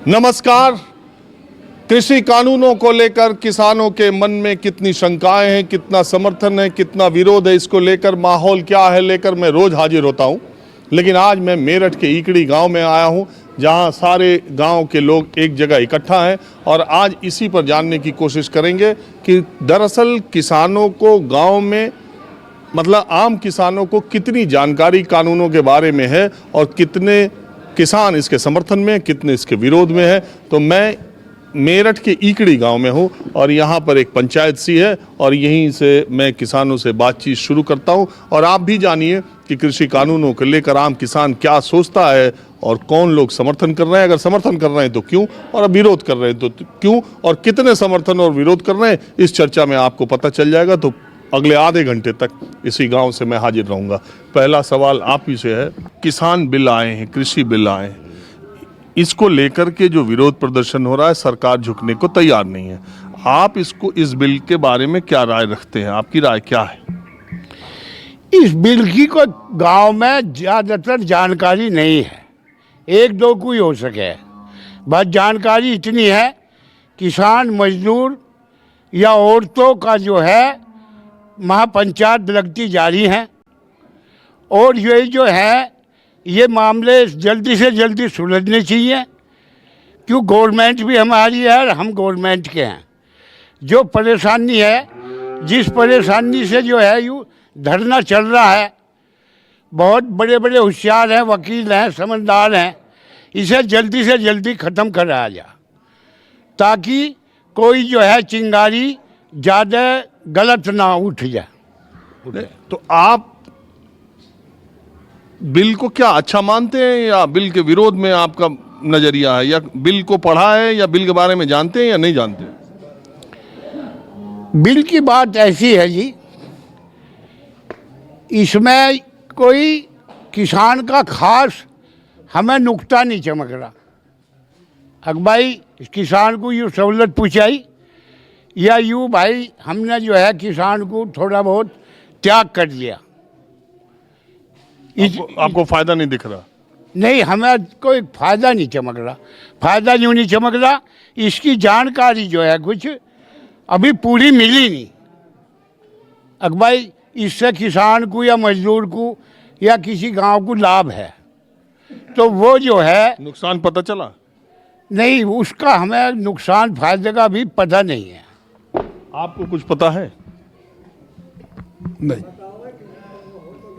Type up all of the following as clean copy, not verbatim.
नमस्कार। कृषि कानूनों को लेकर किसानों के मन में कितनी शंकाएं हैं, कितना समर्थन है, कितना विरोध है, इसको लेकर माहौल क्या है लेकर मैं रोज हाजिर होता हूं। लेकिन आज मैं मेरठ के ईकड़ी गांव में आया हूं, जहां सारे गांव के लोग एक जगह इकट्ठा हैं और आज इसी पर जानने की कोशिश करेंगे कि दरअसल किसानों को गांव में मतलब आम किसानों को कितनी जानकारी कानूनों के बारे में है और कितने किसान इसके समर्थन में, कितने इसके विरोध में है। तो मैं मेरठ के ईकड़ी गांव में हूं और यहां पर एक पंचायत सी है और यहीं से मैं किसानों से बातचीत शुरू करता हूं और आप भी जानिए कि कृषि कानूनों को लेकर आम किसान क्या सोचता है और कौन लोग समर्थन कर रहे हैं, अगर समर्थन कर रहे हैं तो क्यों, और अब विरोध कर रहे हैं तो क्यों, और कितने समर्थन और विरोध कर रहे हैं इस चर्चा में आपको पता चल जाएगा। तो अगले आधे घंटे तक इसी गांव से मैं हाजिर रहूंगा। पहला सवाल आप ही से है, किसान बिल आए हैं, कृषि बिल आए हैं, इसको लेकर के जो विरोध प्रदर्शन हो रहा है, सरकार झुकने को तैयार नहीं है। आप इस बिल के बारे में क्या राय रखते हैं, आपकी राय क्या है? इस बिल की को गांव में ज़्यादातर जानकारी नहीं है, एक दो कोई हो सके। बस जानकारी इतनी है, किसान मजदूर या औरतों का जो है महापंचायत लगती जारी है और ये जो है ये मामले जल्दी से जल्दी सुलझने चाहिए, क्यों गवर्नमेंट भी हमारी है और हम गवर्नमेंट के हैं। जो परेशानी है, जिस परेशानी से जो है यूँ धरना चल रहा है, बहुत बड़े बड़े होशियार हैं, वकील हैं, समझदार हैं, इसे जल्दी से जल्दी ख़त्म कराया जाए ताकि कोई जो है चिंगारी ज़्यादा गलत ना उठ जाए। तो आप बिल को क्या अच्छा मानते हैं या बिल के विरोध में आपका नजरिया है, या बिल को पढ़ा है या बिल के बारे में जानते हैं या नहीं जानते? बिल की बात ऐसी है जी, इसमें कोई किसान का खास हमें नुक्ता नहीं चमक रहा। अब भाई किसान को यूँ सहूलत पूछाई या यूँ भाई हमने जो है किसान को थोड़ा बहुत त्याग कर दिया, आपको फायदा नहीं दिख रहा? नहीं, हमें कोई फ़ायदा नहीं चमक रहा। फ़ायदा यूँ नहीं चमक रहा, इसकी जानकारी जो है कुछ अभी पूरी मिली नहीं। अब भाई इससे किसान को या मजदूर को या किसी गांव को लाभ है तो वो जो है नुकसान पता चला नहीं, उसका हमें नुकसान फायदे का भी पता नहीं है। आपको कुछ पता है? नहीं,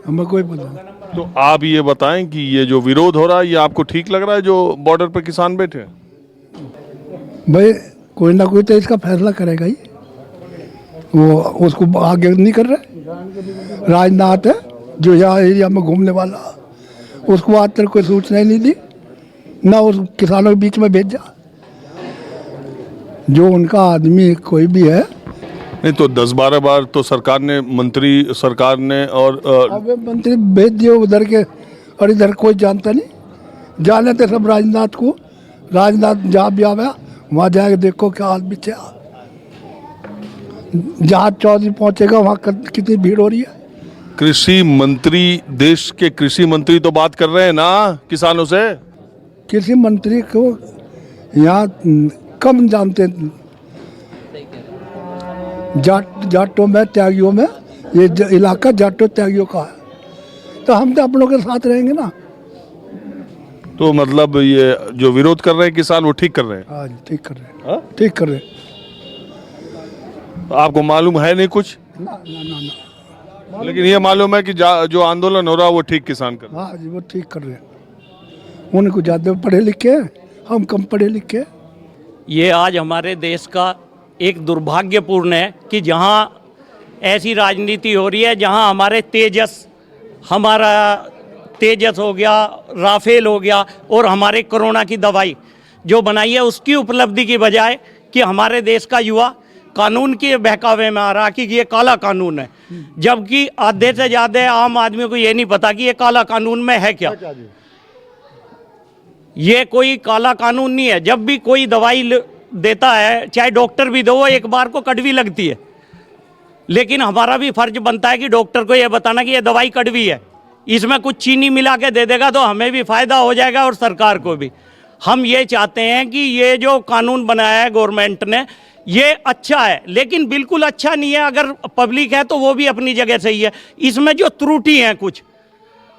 हमें कोई पता नहीं। तो आप ये बताएं कि ये जो विरोध हो रहा है ये आपको ठीक लग रहा है, जो बॉर्डर पर किसान बैठे हैं? भाई कोई ना कोई तो इसका फैसला करेगा ही, वो उसको आगे नहीं कर रहे। राजनाथ है जो यहाँ एरिया में घूमने वाला, उसको आज तक कोई सूचना ही नहीं दी, ना उस किसानों के बीच में भेजा। जो उनका आदमी कोई भी है, नहीं तो 10-12 बार तो सरकार ने और अब मंत्री भेज दिए उधर के, और इधर कोई जानता नहीं। जाने थे सब राजनाथ को, राजनाथ जहाँ भी आया वहाँ जाके देखो क्या हाल पीछे। जहाँ चौधरी पहुँचेगा वहाँ कितनी भीड़ हो रही है। कृषि मंत्री, देश के कृषि मंत्री तो बात कर रहे हैं ना किसानों से? कृषि मंत्री को यहाँ कम जानते, जाटों में, त्यागियों में, ये इलाका जाटों त्यागियों का है, तो हम तो अपनों के साथ रहेंगे ना। तो मतलब ये जो विरोध कर रहे हैं किसान वो ठीक कर रहे हैं? हाँ जी, ठीक कर रहे हैं। हाँ? ठीक कर रहे हैं। आपको मालूम है नहीं कुछ? ना। लेकिन ये मालूम है कि जो आंदोलन हो रहा है वो ठीक किसान कर रहे हैं। हाँ जी, वो ठीक कर रहे हैं। उनको ज़्यादा पढ़े लिखे हैं, हम कम पढ़े लिखे हैं। ये आज हमारे देश का एक दुर्भाग्यपूर्ण है कि जहाँ ऐसी राजनीति हो रही है, जहाँ हमारा तेजस हो गया, राफेल हो गया, और हमारे कोरोना की दवाई जो बनाई है उसकी उपलब्धि की बजाय कि हमारे देश का युवा कानून के बहकावे में आ रहा कि ये काला कानून है, जबकि आधे से ज़्यादा आम आदमी को ये नहीं पता कि ये काला कानून में है क्या। ये कोई काला कानून नहीं है। जब भी कोई दवाई देता है, चाहे डॉक्टर भी दो, वो एक बार को कड़वी लगती है, लेकिन हमारा भी फर्ज बनता है कि डॉक्टर को ये बताना कि ये दवाई कड़वी है, इसमें कुछ चीनी मिला के दे देगा तो हमें भी फायदा हो जाएगा और सरकार को भी। हम ये चाहते हैं कि ये जो कानून बनाया है गवर्नमेंट ने ये अच्छा है, लेकिन बिल्कुल अच्छा नहीं है। अगर पब्लिक है तो वो भी अपनी जगह सही है, इसमें जो त्रुटि हैं कुछ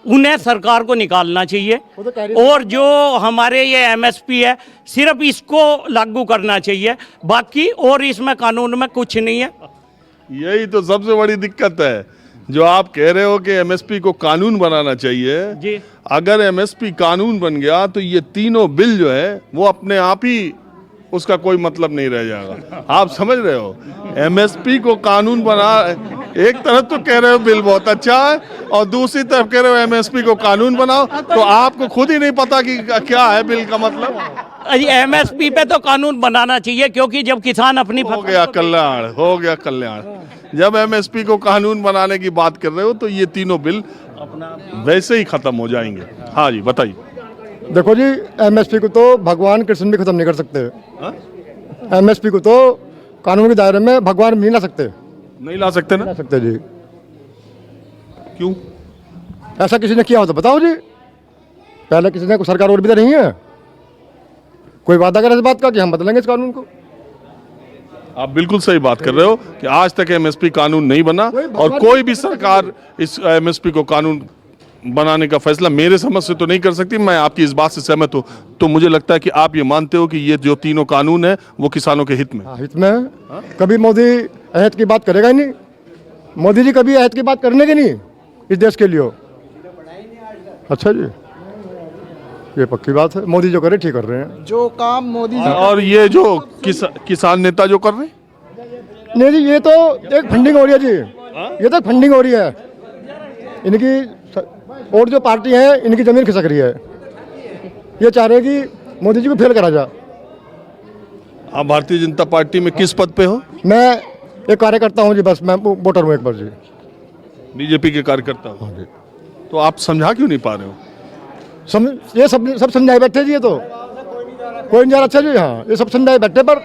उन्हें सरकार को निकालना चाहिए। और जो हमारे ये एमएसपी है सिर्फ इसको लागू करना चाहिए, बाकी और इसमें कानून में कुछ नहीं है। यही तो सबसे बड़ी दिक्कत है जो आप कह रहे हो कि एमएसपी को कानून बनाना चाहिए जी। अगर एमएसपी कानून बन गया तो ये तीनों बिल जो है वो अपने आप ही उसका कोई मतलब नहीं रह जाएगा। आप समझ रहे हो, एमएसपी को कानून बना, एक तरफ तो कह रहे हो बिल बहुत अच्छा है और दूसरी तरफ कह रहे हो एमएसपी को कानून बनाओ, तो आपको खुद ही नहीं पता कि क्या है बिल का मतलब। एमएसपी पे तो कानून बनाना चाहिए, क्योंकि जब किसान अपनी हो गया कल्याण, हो गया कल्याण। जब एमएसपी को कानून बनाने की बात कर रहे हो तो ये तीनों बिल वैसे ही खत्म हो जाएंगे। हाँ जी बताइए। देखो जी, एमएसपी को तो भगवान कृष्ण भी खत्म नहीं कर सकते। एमएसपी को तो कानून के दायरे में भगवान भी नहीं ला सकते। नहीं ला सकते ना? ला सकते जी। क्यों? ऐसा किसी ने किया हो तो बताओ जी। पहले किसी ने, कोई सरकार और भी तो नहीं है, कोई वादा करे इस बात का कि हम बदलेंगे इस कानून को। आप बिल्कुल सही बात कर रहे हो कि आज तक एमएसपी कानून नहीं बना और कोई भी सरकार इस एमएसपी को कानून बनाने का फैसला मेरे समझ से तो नहीं कर सकती। मैं आपकी इस बात से सहमत हूँ। तो मुझे लगता है कि आप ये मानते हो कि ये जो तीनों कानून है वो किसानों के हित में। हाँ, हित में है। कभी मोदी अहद की बात करेगा ही नहीं। मोदी जी कभी अहद की बात करने की नहीं इस देश के लिए। अच्छा जी, ये पक्की बात है। मोदी जो करे ठीक कर रहे हैं। जो काम मोदी जी और ये जो किसान नेता जो कर रहे हैं, नहीं जी, ये तो एक फंडिंग हो रही है जी। ये तो फंडिंग हो रही है इनकी, और जो पार्टी है इनकी जमीन खिसक रही है। ये चाह रहे हैं कि मोदी जी को फेल करा जाए। आप भारतीय जनता पार्टी में किस पद पे हो? मैं एक कार्यकर्ता हूँ जी, बस मैं वोटर हूँ एक बार जी। बीजेपी के कार्यकर्ता हो? हाँ जी। तो आप समझा क्यों नहीं पा रहे हो? ये सब समझाए बैठे जी। ये तो कोई नहीं जा रहा। अच्छा जी, हाँ, ये सब समझाए बैठे, पर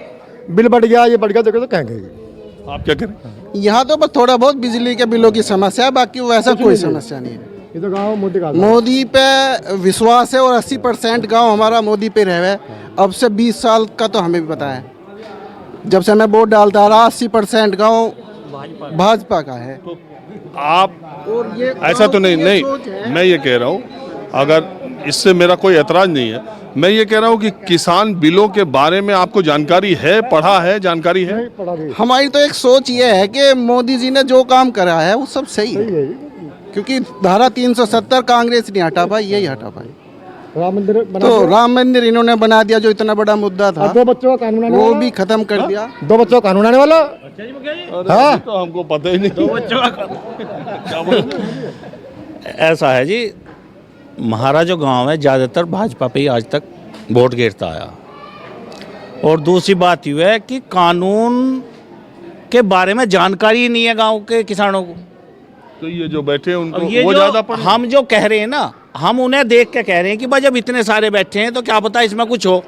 बिल बढ़ गया, ये बढ़ गया, देखो तो कहेंगे। आप क्या करें? यहाँ तो बस थोड़ा बहुत बिजली के बिलों की समस्या है, बाकी वैसा कोई समस्या नहीं है। ये तो गाँव मोदी का मोदी पे विश्वास है और 80% गांव हमारा मोदी पे रहे हुए। अब से 20 साल का तो हमें भी पता है, जब से मैं वोट डालता रहा 80% गांव भाजपा का है। आप और ये ऐसा तो नहीं, मैं ये कह रहा हूँ, अगर इससे मेरा कोई एतराज नहीं है, मैं ये कह रहा हूँ कि किसान बिलों के बारे में आपको जानकारी है, पढ़ा है, जानकारी है? हमारी तो एक सोच ये है कि मोदी जी ने जो काम करा है वो सब सही है, क्योंकि धारा 370 कांग्रेस नहीं हटा पाई, यही हटा पाई। राम मंदिर बना तो राम मंदिर इन्होंने बना दिया, जो इतना बड़ा मुद्दा था, 2 बच्चों का कानून आने वो वाला। भी खत्म कर दिया। 2 बच्चों का कानून आने वाला। हाँ तो हमको पता ही नहीं। ऐसा है जी, हमारा जो गांव है ज़्यादातर भाजपा पे ही आज तक वोट गिरता आया। और दूसरी बात यह है कि कानून के बारे में जानकारी ही नहीं है गांव के किसानों को। तो ये जो बैठे हैं उनको ये वो जो ज्यादा पढ़े? हम जो कह रहे हैं ना, हम उन्हें देख के कह रहे हैं कि भाई जब इतने सारे बैठे हैं तो क्या पता इसमें कुछ हो।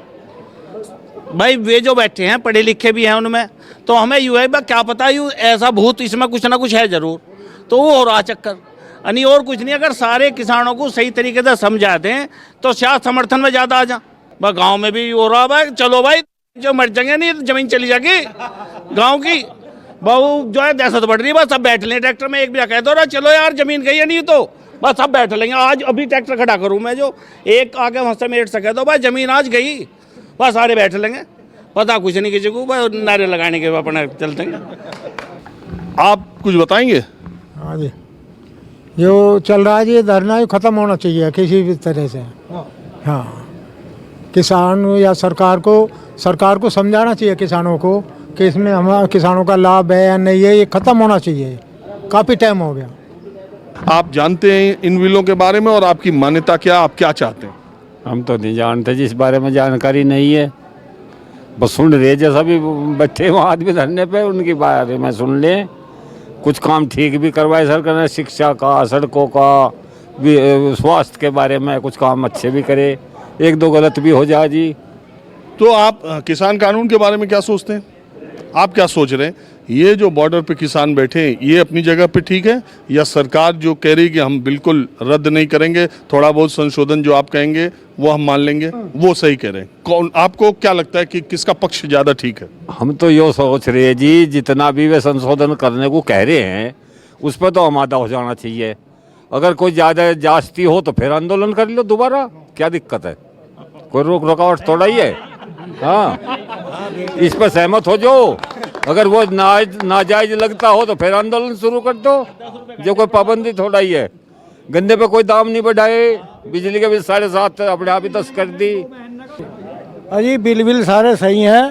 भाई वे जो बैठे हैं पढ़े लिखे भी हैं उनमें, तो हमें यूँ है क्या पता यूँ ऐसा भूत इसमें कुछ ना कुछ है ज़रूर, तो वो हो रहा चक्कर। यानी और कुछ नहीं, अगर सारे किसानों को सही तरीके से समझा दें तो शायद समर्थन में ज़्यादा आ जा। भाई गाँव में भी हो रहा भाई, चलो भाई जो मर जाएंगे नहीं तो ज़मीन चली जाएगी गाँव की। बहु जो है दहशत बढ़ रही है, बस सब बैठ लें ट्रैक्टर में, एक भी कह दो रहा चलो यार ज़मीन गई है नहीं तो बस सब बैठ लेंगे। आज अभी ट्रैक्टर खड़ा करूँ मैं, जो एक आगे वहाँ से मेट सके तो भाई ज़मीन आज गई, बस सारे बैठ लेंगे, पता कुछ नहीं किसी को, भाई नारे लगाने के अपने चलते हैं। आप कुछ बताएंगे? हाँ जी, जो चल रहा है जी धरना ख़त्म होना चाहिए किसी भी तरह से। हाँ, किसान या सरकार को समझाना चाहिए किसानों को कि इसमें हमारा किसानों का लाभ है या नहीं है, ये ख़त्म होना चाहिए। काफ़ी टाइम हो गया। आप जानते हैं इन बिलों के बारे में और आपकी मान्यता क्या, आप क्या चाहते हैं? हम तो नहीं जानते जिस बारे में जानकारी नहीं है, बस सुन रहे जैसा भी बैठे वहाँ आदमी धरने पे उनकी बारे में सुन लें। कुछ काम ठीक भी करवाए सरकार ने, शिक्षा का, सड़कों का, स्वास्थ्य के बारे में कुछ काम अच्छे भी करे, 1-2 गलत भी हो जाए जी। तो आप किसान कानून के बारे में क्या सोचते हैं? आप क्या सोच रहे हैं, ये जो बॉर्डर पे किसान बैठे हैं ये अपनी जगह पे ठीक है, या सरकार जो कह रही है कि हम बिल्कुल रद्द नहीं करेंगे, थोड़ा बहुत संशोधन जो आप कहेंगे वो हम मान लेंगे, वो सही कह रहे हैं? कौन, आपको क्या लगता है कि किसका पक्ष ज़्यादा ठीक है? हम तो यो सोच रहे हैं जी, जितना भी वे संशोधन करने को कह रहे हैं उस पर तो आमादा हो जाना चाहिए। अगर कोई ज़्यादा जास्ती हो तो फिर आंदोलन कर लो दोबारा, क्या दिक्कत है? कोई रोक रुकावट थोड़ा ही है। हाँ, इस पर सहमत हो जाओ। अगर वो नाजायज लगता हो तो फिर आंदोलन शुरू कर दो, जो कोई पाबंदी थोड़ा ही है। गन्ने पे कोई दाम नहीं बढ़ाए, बिजली के बिल 7.5 अपने आप ही 10 कर दी। अजी बिल सारे सही हैं।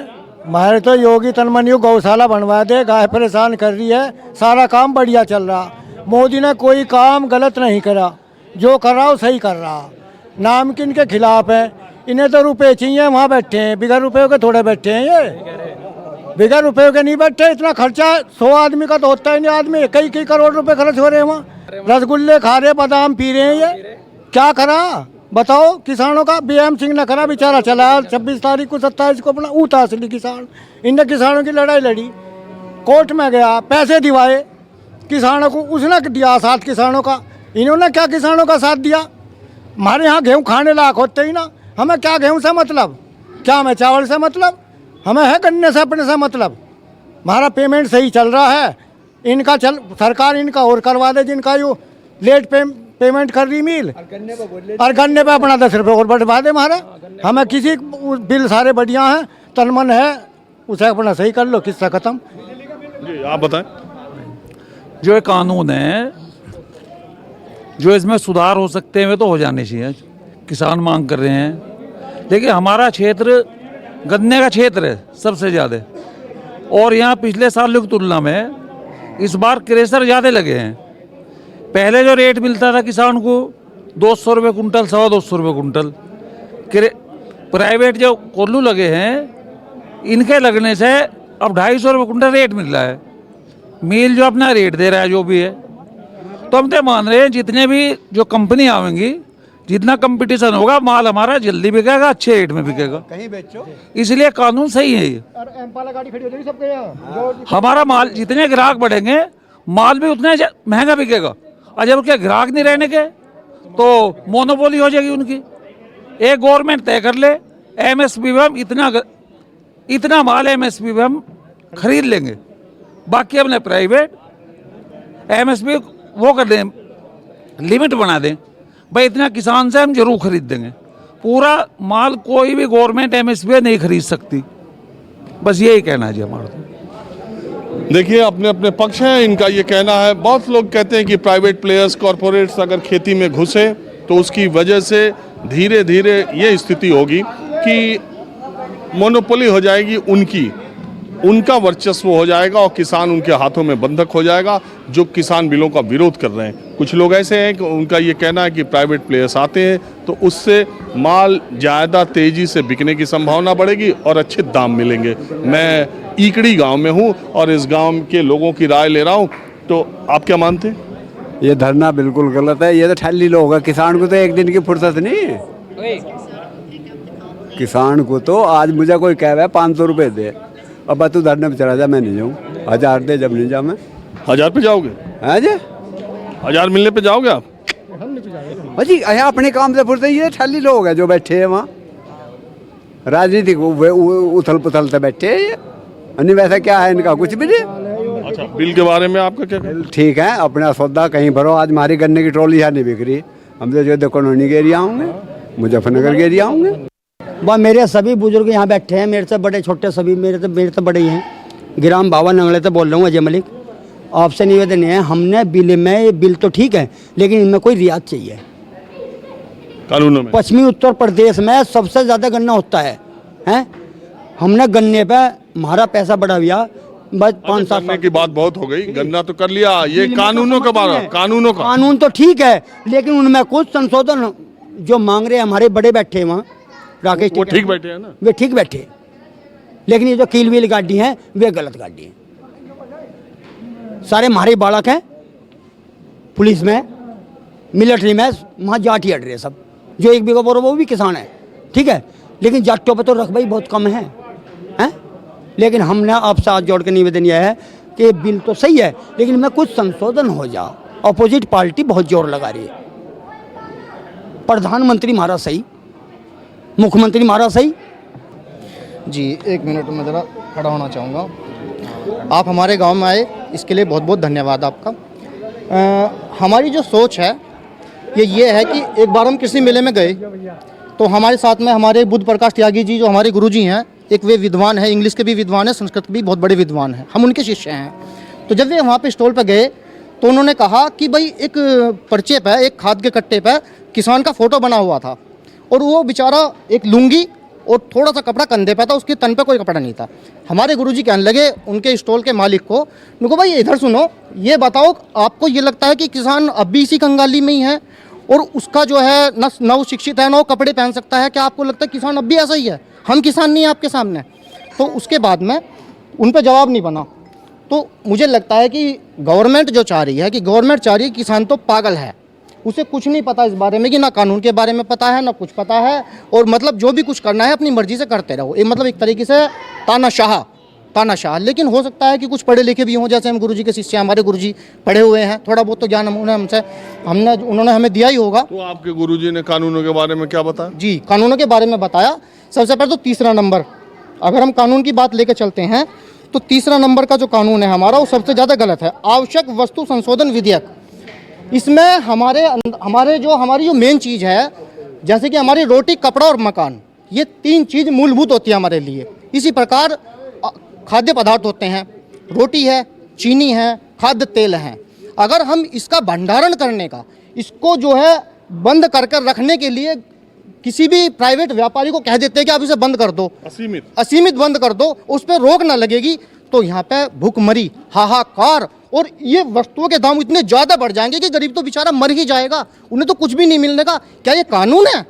हमारे तो योगी तनमनियों गौशाला बनवा दे, गाय परेशान कर रही है, सारा काम बढ़िया चल रहा। मोदी ने कोई काम गलत नहीं करा, जो कर रहा वो सही कर रहा। नाम किन के खिलाफ है, इन्हें तो रुपए चाहिए, वहाँ बैठे हैं। बिगैर रुपये के थोड़े बैठे हैं ये, बिगैर रुपये के नहीं बैठे। इतना खर्चा 100 आदमी का तो होता ही नहीं। आदमी कई करोड़ रुपए खर्च हो रहे हैं वहाँ। रसगुल्ले खा रहे, बादाम पी रहे हैं, ये क्या करा बताओ किसानों का? बीएम सिंह ने करा, बेचारा चला 26 तारीख को 27 को अपना ऊँट असली किसान। इनने किसानों की लड़ाई लड़ी, कोर्ट में गया, पैसे दिवाए किसानों को, उसने दिया साथ किसानों का। इन्होंने क्या किसानों का साथ दिया? हमारे यहाँ गेहूँ खाने लायक होते ही ना, हमें क्या गेहूँ से मतलब, क्या हमें चावल से मतलब, हमें है गन्ने से अपने से मतलब। हमारा पेमेंट सही चल रहा है, इनका सरकार इनका और करवा दे, जिनका यो लेट पेमेंट कर रही मिल, और गन्ने पे अपना 10 रुपये और बढ़वा दे हमारा। हमें किसी बिल सारे बढ़िया हैं, तन मन है, उसे अपना सही कर लो, किस्सा खत्म। जी आप बताएं। जो ये कानून है, जो इसमें सुधार हो सकते हैं वे तो हो जाने चाहिए। किसान मांग कर रहे हैं, लेकिन हमारा क्षेत्र गन्ने का क्षेत्र है सबसे ज़्यादा, और यहाँ पिछले सालों की तुलना में इस बार क्रेशर ज़्यादा लगे हैं। पहले जो रेट मिलता था किसान को 200 रुपये कुंटल, 250 रुपये कुंटल, प्राइवेट जो कोल्लू लगे हैं इनके लगने से अब 250 रुपये कुंटल रेट मिल रहा है। मिल जो अपना रेट दे रहा है जो भी है, तो हम तो मान रहे हैं जितने भी जो कंपनी आवेंगी, जितना कंपटीशन होगा, माल हमारा जल्दी बिकेगा, अच्छे रेट में बिकेगा। कहीं बेचो, इसलिए कानून सही है ये। गाड़ी खड़ी हो जाएगी सबके यहाँ। हमारा माल, जितने ग्राहक बढ़ेंगे माल भी उतना महंगा बिकेगा, और जब उसके ग्राहक नहीं रहने के तो मोनोपोली हो जाएगी उनकी। एक गवर्नमेंट तय कर ले एमएसपी पे हम इतना माल एमएसपी पे हम खरीद लेंगे, बाकी अपने प्राइवेट एमएसपी वो कर दें, लिमिट बना दें भाई, इतना किसान से हम जरूर खरीद देंगे। पूरा माल कोई भी गवर्नमेंट एमएसपी नहीं खरीद सकती, बस यही कहना है जी हमारा। देखिए अपने अपने पक्ष हैं, इनका ये कहना है। बहुत लोग कहते हैं कि प्राइवेट प्लेयर्स, कॉरपोरेट्स अगर खेती में घुसे तो उसकी वजह से धीरे धीरे ये स्थिति होगी कि मोनोपोली हो जाएगी उनका वर्चस्व हो जाएगा, और किसान उनके हाथों में बंधक हो जाएगा, जो किसान बिलों का विरोध कर रहे हैं। कुछ लोग ऐसे हैं कि उनका ये कहना है कि प्राइवेट प्लेयर्स आते हैं तो उससे माल ज़्यादा तेज़ी से बिकने की संभावना बढ़ेगी और अच्छे दाम मिलेंगे। मैं ईकड़ी गांव में हूं और इस गांव के लोगों की राय ले रहा हूं, तो आप क्या मानते हैं? ये धरना बिल्कुल गलत है। ये तो ठल्ली लोग है, किसान को तो एक दिन की फुर्सत नहीं। किसान को तो आज मुझे कोई कह रहा है 500 रुपये दे, अब तू धरने पे चला जा, मैं नहीं जाऊँ। 1000 दे, जब नहीं जा मैं। 1000 पे जाओगे? हाँ जी, 1000 मिलने पे जाओगे आप? जी अपने काम से फुर्सत। ये ठल्ली लोग हैं जो बैठे हैं वहाँ, राजनीतिक उथल पुथल से बैठे हैं ये। नहीं वैसा क्या है इनका, कुछ भी नहीं। अच्छा, बिल के बारे में आपका क्या कहना? ठीक है, अपना सौदा कहीं भरो। आज हमारी गन्ने की ट्रॉली यहाँ नहीं बिक रही, हम तो जो कॉलोनी के एरिया होंगे, मुजफ्फरनगर के एरिया होंगे। वह मेरे सभी बुजुर्ग यहाँ बैठे हैं, मेरे से बड़े छोटे सभी मेरे से बड़े ही हैं। ग्राम बाबा नंगले से बोल रहा हूँ, अजय मलिक। आपसे निवेदन है, हमने बिल में, ये बिल तो ठीक है लेकिन इनमें कोई रियायत चाहिए कानूनों में। पश्चिमी उत्तर प्रदेश में सबसे ज़्यादा गन्ना होता है, हैं? हमने गन्ने पे हमारा पैसा बढ़ा दिया, बस 5-7 साल की बात बहुत हो गई। गन्ना तो कर लिया, ये कानूनों का बारे, कानूनों का कानून तो ठीक है लेकिन उनमें कुछ संशोधन जो मांग रहे हैं हमारे बड़े बैठे हैं वहाँ, राकेश वो ठीक बैठे हैं ना, वे ठीक बैठे, लेकिन ये जो कील वील गाड़ी हैं वे गलत गाड़ी हैं। सारे हमारे बालक हैं, पुलिस में, मिलिट्री में, वहाँ जाटी अड़ रहे सब। जो 1 बीघा बोरो वो भी किसान है, ठीक है, लेकिन जाटों पर तो रकबा ही बहुत कम है, हैं? लेकिन हमने आपसे हाथ जोड़ के निवेदन यह है कि ये बिल तो सही है, लेकिन में कुछ संशोधन हो जाओ। अपोजिट पार्टी बहुत जोर लगा रही है, प्रधानमंत्री हमारा सही, मुख्यमंत्री हमारा सही। जी एक मिनट में ज़रा खड़ा होना चाहूँगा। आप हमारे गांव में आए, इसके लिए बहुत बहुत धन्यवाद आपका। हमारी जो सोच है ये है कि एक बार हम किसी मेले में गए तो हमारे साथ में हमारे बुद्ध प्रकाश त्यागी जी जो हमारे गुरुजी हैं, एक वे विद्वान है, इंग्लिश के भी विद्वान है, संस्कृत के भी बहुत बड़े विद्वान हैं, हम उनके शिष्य हैं। तो जब वे वहाँ पे स्टॉल पर गए तो उन्होंने कहा कि भाई एक पर्चे पर, एक खाद के कट्टे पर किसान का फोटो बना हुआ था और वो बेचारा एक लुंगी और थोड़ा सा कपड़ा कंधे पे था, उसके तन पे कोई कपड़ा नहीं था। हमारे गुरुजी कहने लगे उनके स्टॉल के मालिक को, उनको भाई इधर सुनो, ये बताओ आपको ये लगता है कि किसान अब भी इसी कंगाली में ही है और उसका जो है न वो शिक्षित है, न वो कपड़े पहन सकता है, क्या आपको लगता है किसान अब भी ऐसा ही है? हम किसान नहीं है आपके सामने? तो उसके बाद में उन पर जवाब नहीं बना। तो मुझे लगता है कि गवर्नमेंट जो चाह रही है कि गवर्नमेंट चाह रही है, किसान तो पागल है, उसे कुछ नहीं पता इस बारे में कि ना कानून के बारे में पता है ना कुछ पता है, और मतलब जो भी कुछ करना है अपनी मर्जी से करते रहो। ये मतलब एक तरीके से तानाशाह। लेकिन हो सकता है कि कुछ पढ़े लिखे भी हों, जैसे हम गुरुजी के शिष्य हैं, हमारे गुरुजी पढ़े हुए हैं, थोड़ा बहुत तो ज्ञान उन्होंने हमें दिया ही होगा। तो आपके गुरुजी ने कानूनों के बारे में क्या बताया? जी, कानूनों के बारे में बताया। सबसे पहले तो तीसरा नंबर, अगर हम कानून की बात लेकर चलते हैं तो तीसरा नंबर का जो कानून है हमारा, वो सबसे ज़्यादा गलत है, आवश्यक वस्तु संशोधन विधेयक। इसमें हमारी जो मेन चीज़ है, जैसे कि हमारी रोटी, कपड़ा और मकान, ये तीन चीज़ मूलभूत होती है हमारे लिए। इसी प्रकार खाद्य पदार्थ होते हैं, रोटी है, चीनी है, खाद्य तेल है। अगर हम इसका भंडारण करने का, इसको जो है बंद कर रखने के लिए किसी भी प्राइवेट व्यापारी को कह देते हैं कि आप इसे बंद कर दो, असीमित बंद कर दो, उस पर रोक ना लगेगी, तो यहाँ पे भूखमरी, हाहाकार, और ये वस्तुओं के दाम इतने ज़्यादा बढ़ जाएंगे कि गरीब तो बेचारा मर ही जाएगा, उन्हें तो कुछ भी नहीं मिलने का। क्या ये कानून है?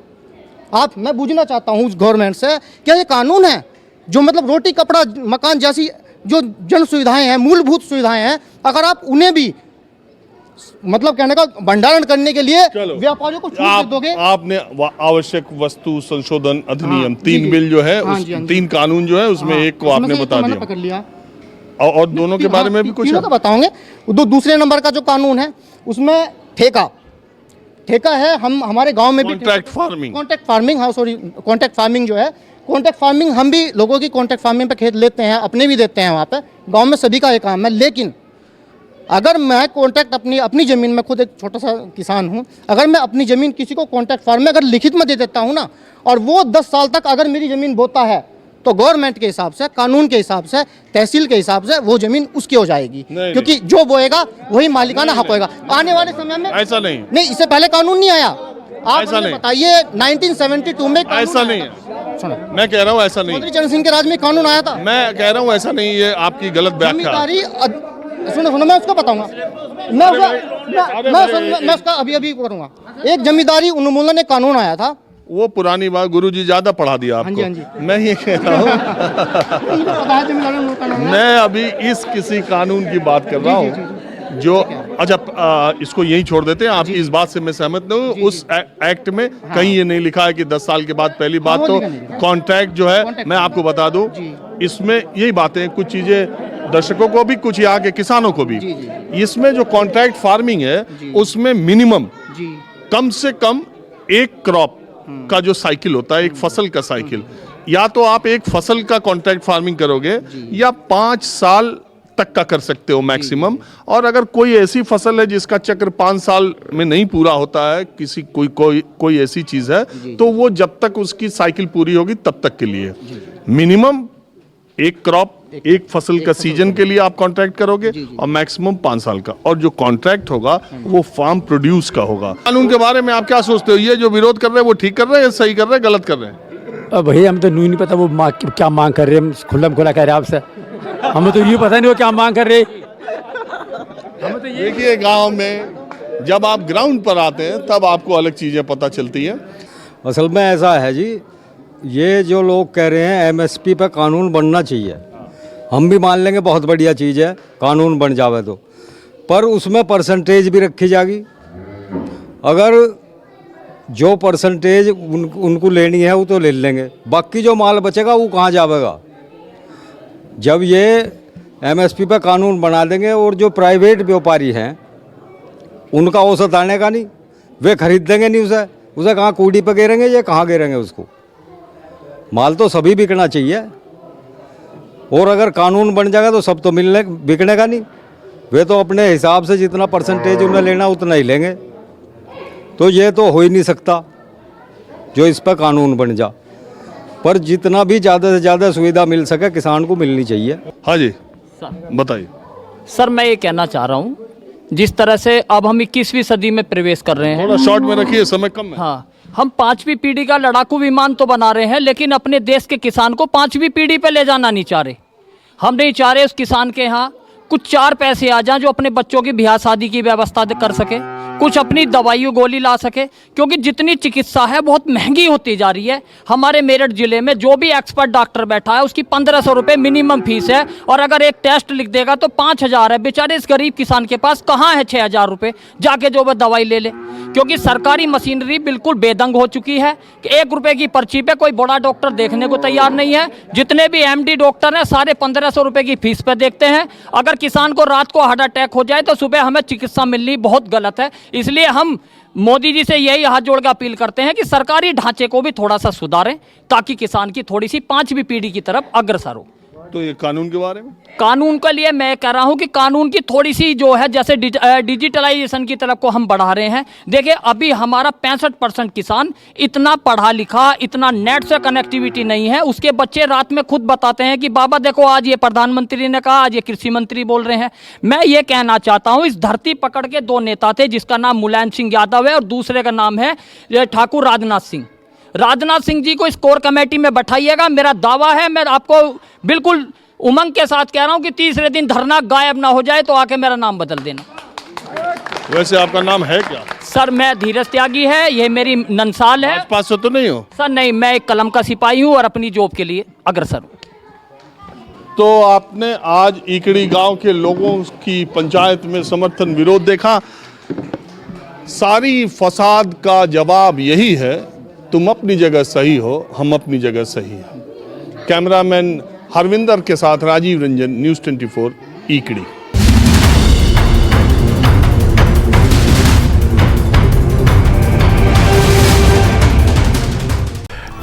मैं पूछना चाहता हूँ गवर्नमेंट से, क्या ये कानून है जो मतलब रोटी, कपड़ा, मकान जैसी जो जन सुविधाएं हैं, मूलभूत सुविधाएं हैं, अगर आप उन्हें भी मतलब कहने का भंडारण करने के लिए व्यापारियों को छूट दे दोगे? आपने आवश्यक वस्तु संशोधन अधिनियम, तीन बिल जो है, तीन कानून जो है, उसमें एक को आपने बता दिया, पकड़ लिया, और दोनों के बारे में भी कुछ तो बताओगे। दूसरे नंबर का जो कानून है उसमें ठेका है। हमारे गांव में भी कॉन्ट्रैक्ट फार्मिंग जो है, कॉन्ट्रैक्ट फार्मिंग, हम भी लोगों की कॉन्ट्रैक्ट फार्मिंग पे खेत लेते हैं, अपने भी देते हैं, वहाँ पे गांव में सभी का ये काम है। लेकिन अगर मैं कॉन्ट्रैक्ट अपनी ज़मीन में, खुद एक छोटा सा किसान हूँ, अगर मैं अपनी ज़मीन किसी को कॉन्ट्रैक्ट फार्म में अगर लिखित में दे देता हूँ ना, और वो 10 साल तक अगर मेरी ज़मीन बोता है, तो गवर्नमेंट के हिसाब से, कानून के हिसाब से, तहसील के हिसाब से वो ज़मीन उसकी हो जाएगी, क्योंकि जो बोएगा वही मालिकाना हक होएगा। आने वाले समय में ऐसा नहीं, इससे पहले कानून नहीं आया। आप बताइए 1972 में ऐसा नहीं है। मैं कह रहा हूँ ऐसा नहीं, चरण सिंह के राज में कानून आया था। मैं कह रहा हूँ ऐसा नहीं, ये आपकी गलत व्याख्या। सुनो, मैं उसको बताऊंगा, मैं उसका अभी करूंगा। एक जमींदारी उन्मूलन एक कानून आया था, वो पुरानी बात, गुरुजी ज्यादा पढ़ा दिया आपको। हाँ जी। मैं ये कह रहा हूँ मैं अभी इस किसी कानून की बात कर रहा हूँ जो, अच्छा इसको यहीं छोड़ देते हैं। आपकी इस बात से मैं सहमत नहीं हूँ। उस एक्ट में कहीं ये नहीं लिखा है कि 10 साल के बाद। पहली बात तो कॉन्ट्रैक्ट जो है, मैं आपको बता दूं, इसमें यही बातें, कुछ चीजें दर्शकों को भी, कुछ यहाँ के किसानों को भी, इसमें जो कॉन्ट्रैक्ट फार्मिंग है उसमें मिनिमम कम से कम एक क्रॉप का जो साइकिल होता है, एक फसल का साइकिल, या तो आप एक फसल का कॉन्ट्रैक्ट फार्मिंग करोगे या 5 साल तक का कर सकते हो मैक्सिमम। और अगर कोई ऐसी फसल है जिसका चक्र 5 साल में नहीं पूरा होता है, कोई ऐसी चीज है, तो वो जब तक उसकी साइकिल पूरी होगी तब तक के लिए मिनिमम एक क्रॉप, एक फसल का सीजन के लिए आप कॉन्ट्रैक्ट करोगे, और मैक्सिमम 5 साल का। और जो कॉन्ट्रैक्ट होगा वो फार्म प्रोड्यूस का होगा। कानून के बारे में आप क्या सोचते हो? ये जो विरोध कर रहे हैं वो ठीक कर रहे हैं, सही कर रहे हैं, गलत कर रहे हैं? भैया हम तो नहीं पता वो क्या मांग कर रहे हैं, खुल्लम खुला कह रहे हैं आपसे, हमें तो ये पता नहीं वो क्या मांग कर रहे। हमें तो देखिए, गांव में जब आप ग्राउंड पर आते हैं तब आपको अलग चीजें पता चलती हैं। असल में ऐसा है जी, ये जो लोग कह रहे हैं एमएसपी पे कानून बनना चाहिए, हम भी मान लेंगे बहुत बढ़िया चीज़ है, कानून बन जावे तो, पर उसमें परसेंटेज भी रखी जाएगी। अगर जो परसेंटेज उनको लेनी है वो तो ले लेंगे, बाकी जो माल बचेगा वो कहाँ जाएगा? जब ये एमएसपी पे कानून बना देंगे और जो प्राइवेट व्यापारी हैं उनका औसत आने का नहीं, वे खरीद देंगे नहीं उसे कहाँ कूड़ी पे गिरेंगे, ये कहाँ गिरेंगे उसको। माल तो सभी बिकना चाहिए, और अगर कानून बन जाएगा तो सब तो बिकने का नहीं। वे तो अपने हिसाब से जितना परसेंटेज उन्हें लेना उतना ही लेंगे। तो ये तो हो ही नहीं सकता जो इस पर कानून बन जा। पर जितना भी ज़्यादा से ज़्यादा सुविधा मिल सके किसान को मिलनी चाहिए। हाँ जी, बताइए। सर मैं ये कहना चाह रहा हूँ, जिस तरह से अब हम 21वीं सदी में प्रवेश कर रहे हैं, थोड़ा शॉर्ट में रखिए, समय कम है। हाँ, हम 5वीं पीढ़ी का लड़ाकू विमान तो बना रहे हैं, लेकिन अपने देश के किसान को 5वीं पीढ़ी पे ले जाना नहीं चाह रहे। हम नहीं चाह रहे उस किसान के यहाँ कुछ 4 पैसे आ जाएं जो अपने बच्चों की ब्याह शादी की व्यवस्था कर सके, कुछ अपनी दवाइयों गोली ला सके, क्योंकि जितनी चिकित्सा है बहुत महंगी होती जा रही है। हमारे मेरठ जिले में जो भी एक्सपर्ट डॉक्टर बैठा है उसकी 1500 रुपये मिनिमम फीस है, और अगर एक टेस्ट लिख देगा तो 5000 है। बेचारे इस गरीब किसान के पास कहाँ है 6000 रुपये जाके जो वह दवाई ले ले, क्योंकि सरकारी मशीनरी बिल्कुल बेदंग हो चुकी है कि 1 रुपये की पर्ची पे कोई बड़ा डॉक्टर देखने को तैयार नहीं है। जितने भी MD डॉक्टर हैं सारे 1500 रुपये की फीस पे देखते हैं। अगर किसान को रात को हार्ट अटैक हो जाए तो सुबह हमें चिकित्सा मिलनी बहुत गलत है। इसलिए हम मोदी जी से यही हाथ जोड़ कर अपील करते हैं कि सरकारी ढांचे को भी थोड़ा सा सुधारें, ताकि किसान की थोड़ी सी 5वीं पीढ़ी की तरफ अग्रसर हो। तो ये कानून के बारे में, कानून के लिए मैं कह रहा हूं कि कानून की थोड़ी सी जो है, जैसे डिजिटलाइजेशन की तरफ को हम बढ़ा रहे हैं। देखिए अभी हमारा 65% किसान इतना पढ़ा लिखा, इतना नेट से कनेक्टिविटी नहीं है। उसके बच्चे रात में खुद बताते हैं कि बाबा देखो आज ये प्रधानमंत्री ने कहा, आज ये कृषि मंत्री बोल रहे हैं। मैं ये कहना चाहता हूँ, इस धरती पकड़ के 2 नेता थे, जिसका नाम मुलायम सिंह यादव है और दूसरे का नाम है ठाकुर राजनाथ सिंह। राजनाथ सिंह जी को इस कोर कमेटी में बैठाइएगा। मेरा दावा है, मैं आपको बिल्कुल उमंग के साथ कह रहा हूं कि तीसरे दिन धरना गायब ना हो जाए तो आके मेरा नाम बदल देना। वैसे आपका नाम है क्या? सर मैं धीरज त्यागी है, ये मेरी नंसाल है। पास तो नहीं हो सर? नहीं, मैं एक कलम का सिपाही हूँ और अपनी जॉब के लिए अग्रसर हूँ। तो आपने आज इकड़ी गांव के लोगों की पंचायत में समर्थन विरोध देखा। सारी फसाद का जवाब यही है, तुम अपनी जगह सही हो, हम अपनी जगह सही हैं। कैमरामैन हरविंदर के साथ राजीव रंजन, न्यूज़ 24 इकड़ी।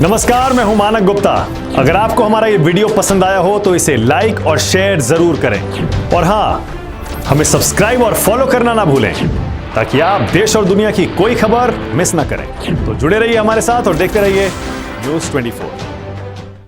नमस्कार, मैं हूं मानक गुप्ता। अगर आपको हमारा ये वीडियो पसंद आया हो तो इसे लाइक और शेयर जरूर करें, और हां, हमें सब्सक्राइब और फॉलो करना ना भूलें, ताकि आप देश और दुनिया की कोई खबर मिस ना करें। तो जुड़े रहिए हमारे साथ और देखते रहिए न्यूज़ 24।